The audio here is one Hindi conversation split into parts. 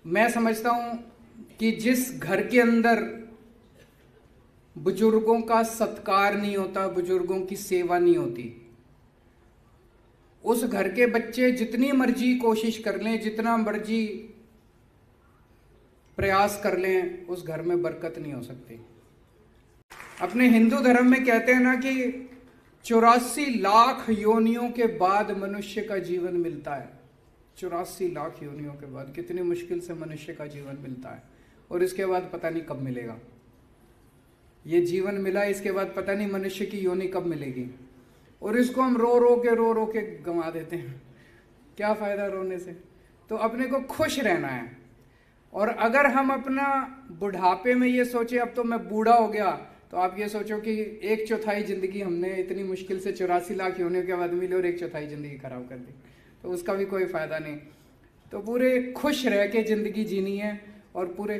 मैं समझता हूं कि जिस घर के अंदर बुजुर्गों का सत्कार नहीं होता, बुजुर्गों की सेवा नहीं होती, उस घर के बच्चे जितनी मर्जी कोशिश कर लें, जितना मर्जी प्रयास कर लें, उस घर में बरकत नहीं हो सकती। अपने हिंदू धर्म में कहते हैं ना कि 84 लाख योनियों के बाद मनुष्य का जीवन मिलता है। 84 लाख योनियों के बाद कितनी मुश्किल से मनुष्य का जीवन मिलता है, और इसके बाद पता नहीं कब मिलेगा। ये जीवन मिला, इसके बाद पता नहीं मनुष्य की योनि कब मिलेगी, और इसको हम रो रो के गंवा देते हैं। क्या फायदा रोने से? तो अपने को खुश रहना है। और अगर हम अपना बुढ़ापे में ये सोचे अब तो मैं बूढ़ा हो गया, तो आप ये सोचो कि 1/4 जिंदगी हमने इतनी मुश्किल से 84 लाख होने के बाद मिली और 1/4 जिंदगी खराब कर दी, तो उसका भी कोई फायदा नहीं। तो पूरे खुश रह के जिंदगी जीनी है। और पूरे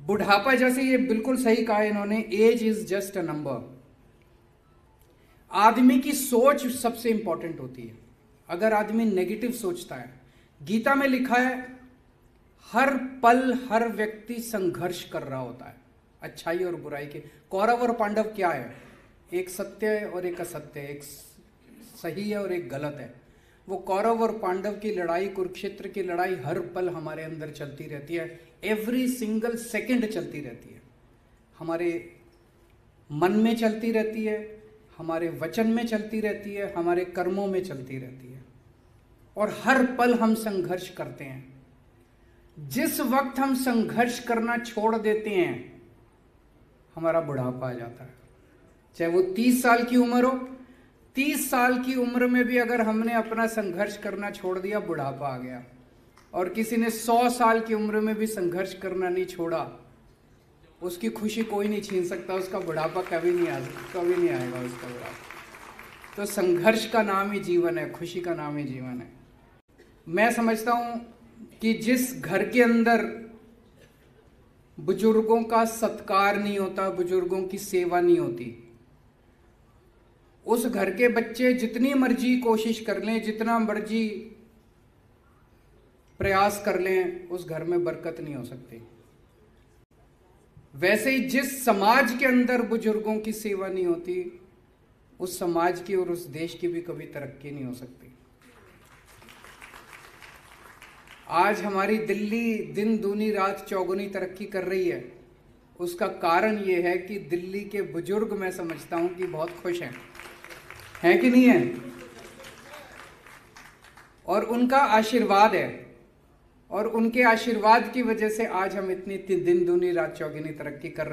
बुढ़ापा, जैसे ये बिल्कुल सही कहा इन्होंने, age is just a number. आदमी की सोच सबसे इंपॉर्टेंट होती है। अगर आदमी नेगेटिव सोचता है, गीता में लिखा है हर पल हर व्यक्ति संघर्ष कर रहा होता है अच्छाई और बुराई के। कौरव और पांडव क्या है? एक सत्य है और एक असत्य है, एक सही है और एक गलत है। वो कौरव और पांडव की लड़ाई, कुरुक्षेत्र की लड़ाई हर पल हमारे अंदर चलती रहती है। एवरी सिंगल सेकंड चलती रहती है, हमारे मन में चलती रहती है, हमारे वचन में चलती रहती है, हमारे कर्मों में चलती रहती है, और हर पल हम संघर्ष करते हैं। जिस वक्त हम संघर्ष करना छोड़ देते हैं, हमारा बुढ़ापा आ जाता है। चाहे वो 30 साल की उम्र हो, 30 साल की उम्र में भी अगर हमने अपना संघर्ष करना छोड़ दिया, बुढ़ापा आ गया। और किसी ने 100 साल की उम्र में भी संघर्ष करना नहीं छोड़ा, उसकी खुशी कोई नहीं छीन सकता, उसका बुढ़ापा कभी नहीं आएगा उसका बुढ़ापा। तो संघर्ष का नाम ही जीवन है, खुशी का नाम ही जीवन है। मैं समझता हूं कि जिस घर के अंदर बुजुर्गों का सत्कार नहीं होता, बुजुर्गों की सेवा नहीं होती, उस घर के बच्चे जितनी मर्जी कोशिश कर लें, जितना मर्जी प्रयास कर लें, उस घर में बरकत नहीं हो सकती। वैसे ही जिस समाज के अंदर बुजुर्गों की सेवा नहीं होती, उस समाज की और उस देश की भी कभी तरक्की नहीं हो सकती। आज हमारी दिल्ली दिन दूनी रात चौगुनी तरक्की कर रही है। उसका कारण ये है कि दिल्ली के बुजुर्ग, मैं समझता हूं कि बहुत खुश हैं कि नहीं है? और उनका आशीर्वाद है, और उनके आशीर्वाद की वजह से आज हम इतनी दिन दूनी रात चौगुनी तरक्की कर रहे हैं।